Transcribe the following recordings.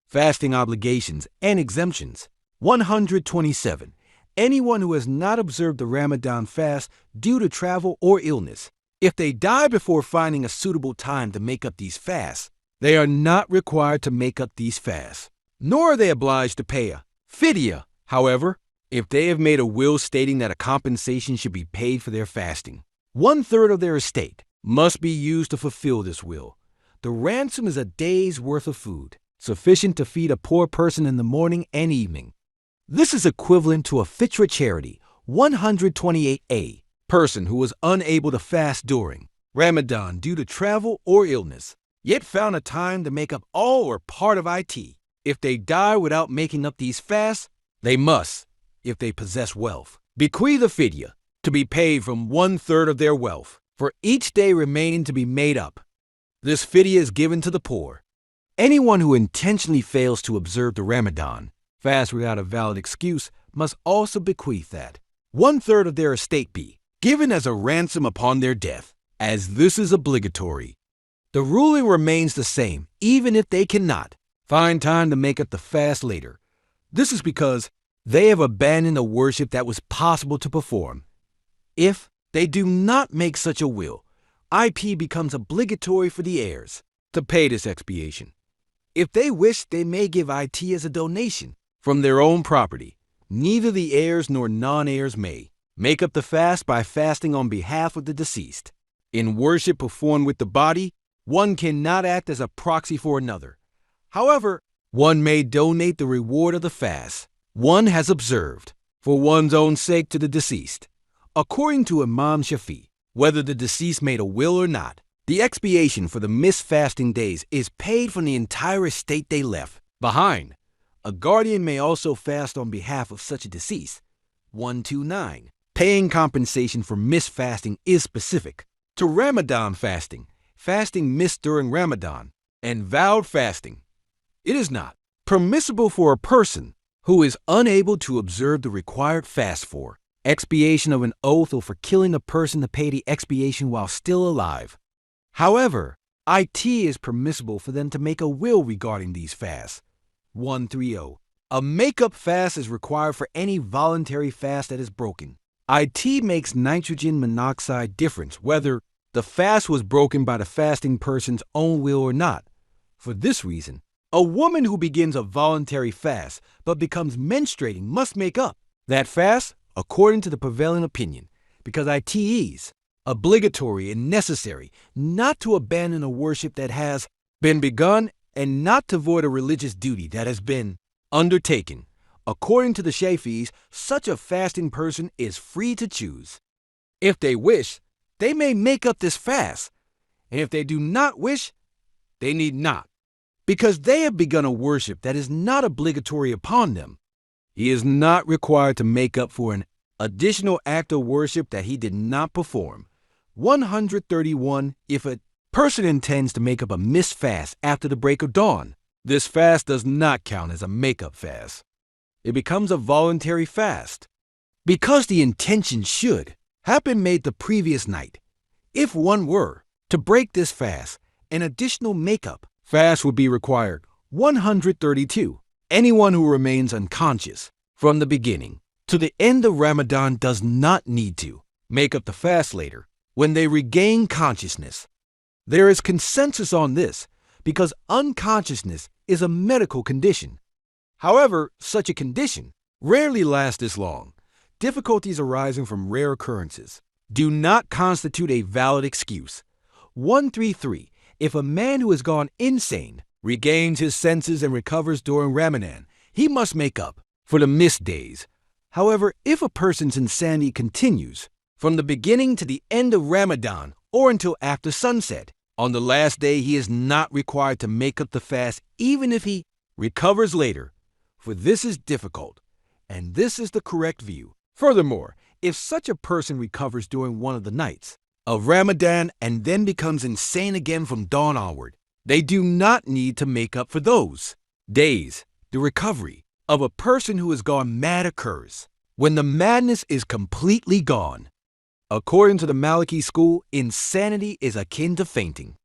Fasting obligations and exemptions. 127. Anyone who has not observed the Ramadan fast due to travel or illness, if they die before finding a suitable time to make up these fasts, they are not required to make up these fasts, nor are they obliged to pay a fidya. However, if they have made a will stating that a compensation should be paid for their fasting, 1/3 of their estate must be used to fulfill this will. The ransom is a day's worth of food, sufficient to feed a poor person in the morning and evening. This is equivalent to a fitra charity. 128a. Person who was unable to fast during Ramadan due to travel or illness, yet found a time to make up all or part of it. If they die without making up these fasts, they must, if they possess wealth, bequeath a fidya to be paid from 1/3 of their wealth for each day remaining to be made up. This fidya is given to the poor. Anyone who intentionally fails to observe the Ramadan fast without a valid excuse must also bequeath that 1/3 of their estate be given as a ransom upon their death, as this is obligatory. The ruling remains the same even if they cannot find time to make up the fast later. This is because they have abandoned a worship that was possible to perform. If they do not make such a will, IP becomes obligatory for the heirs to pay this expiation. If they wish, they may give IT as a donation from their own property. Neither the heirs nor non-heirs may make up the fast by fasting on behalf of the deceased. In worship performed with the body, one cannot act as a proxy for another. However, one may donate the reward of the fast one has observed for one's own sake to the deceased. According to Imam Shafi, whether the deceased made a will or not, the expiation for the missed fasting days is paid from the entire estate they left behind. A guardian may also fast on behalf of such a deceased. 129. Paying compensation for missed fasting is specific to Ramadan fasting, fasting missed during Ramadan, and vowed fasting. It is not permissible for a person who is unable to observe the required fast for expiation of an oath or for killing a person to pay the expiation while still alive. However, IT is permissible for them to make a will regarding these fasts. 130. A make-up fast is required for any voluntary fast that is broken. IT makes nitrogen monoxide difference whether the fast was broken by the fasting person's own will or not. For this reason, a woman who begins a voluntary fast but becomes menstruating must make up that fast according to the prevailing opinion, because it is obligatory and necessary not to abandon a worship that has been begun and not to void a religious duty that has been undertaken. According to the Shafis, such a fasting person is free to choose. If they wish, they may make up this fast, and if they do not wish, they need not, because they have begun a worship that is not obligatory upon them. He is not required to make up for an additional act of worship that he did not perform. 131. If a person intends to make up a missed fast after the break of dawn, this fast does not count as a make-up fast. It becomes a voluntary fast, because the intention should have been made the previous night. If one were to break this fast, an additional make-up fast would be required. 132. Anyone who remains unconscious from the beginning to the end of Ramadan does not need to make up the fast later when they regain consciousness. There is consensus on this because unconsciousness is a medical condition. However, such a condition rarely lasts this long. Difficulties arising from rare occurrences do not constitute a valid excuse. 133. If a man who has gone insane regains his senses and recovers during Ramadan, he must make up for the missed days. However, if a person's insanity continues from the beginning to the end of Ramadan or until after sunset, on the last day he is not required to make up the fast even if he recovers later, for this is difficult, and this is the correct view. Furthermore, if such a person recovers during one of the nights of Ramadan and then becomes insane again from dawn onward, they do not need to make up for those days. The recovery of a person who has gone mad occurs when the madness is completely gone. According to the Maliki school, insanity is akin to fainting.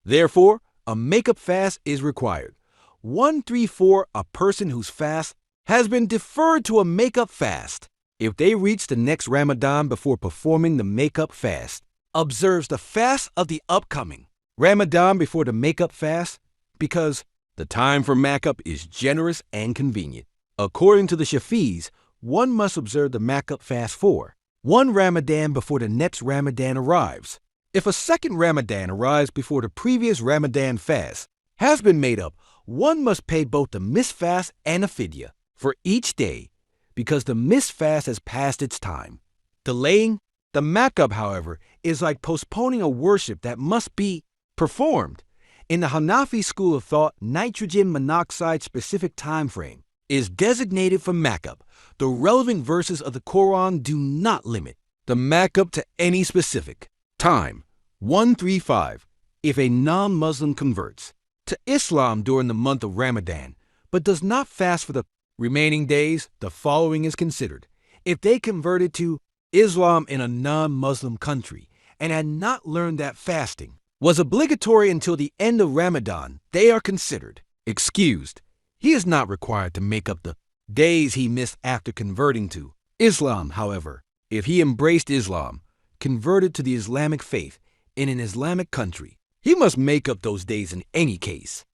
Therefore, a make-up fast is required. 134, a person whose fast has been deferred to a make-up fast, if they reach the next Ramadan before performing the make-up fast, observes the fast of the upcoming Ramadan before the make-up fast, because the time for make-up is generous and convenient. According to the Shafis, one must observe the make-up fast for one Ramadan before the next Ramadan arrives. If a second Ramadan arrives before the previous Ramadan fast has been made up, one must pay both the missed fast and a fidya for each day, because the missed fast has passed its time. Delaying the make-up, however, is like postponing a worship that must be performed. In the Hanafi school of thought, nitrogen monoxide specific time frame is designated for make-up. The relevant verses of the Quran do not limit the make-up to any specific time. 135. If a non-Muslim converts to Islam during the month of Ramadan, but does not fast for the remaining days, the following is considered. If they converted to Islam in a non-Muslim country and had not learned that fasting was obligatory until the end of Ramadan, they are considered excused. He is not required to make up the days he missed after converting to Islam. However, if he embraced Islam, converted to the Islamic faith in an Islamic country, he must make up those days in any case.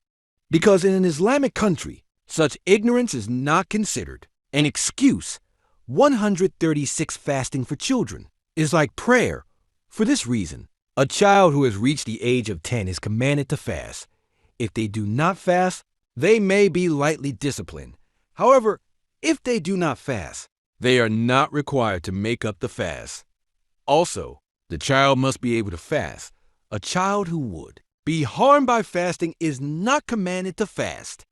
Because in an Islamic country, such ignorance is not considered an excuse. 136. Fasting for children is like prayer. For this reason, a child who has reached the age of 10 is commanded to fast. If they do not fast, they may be lightly disciplined. However, if they do not fast, they are not required to make up the fast. Also, the child must be able to fast. A child who would be harmed by fasting is not commanded to fast.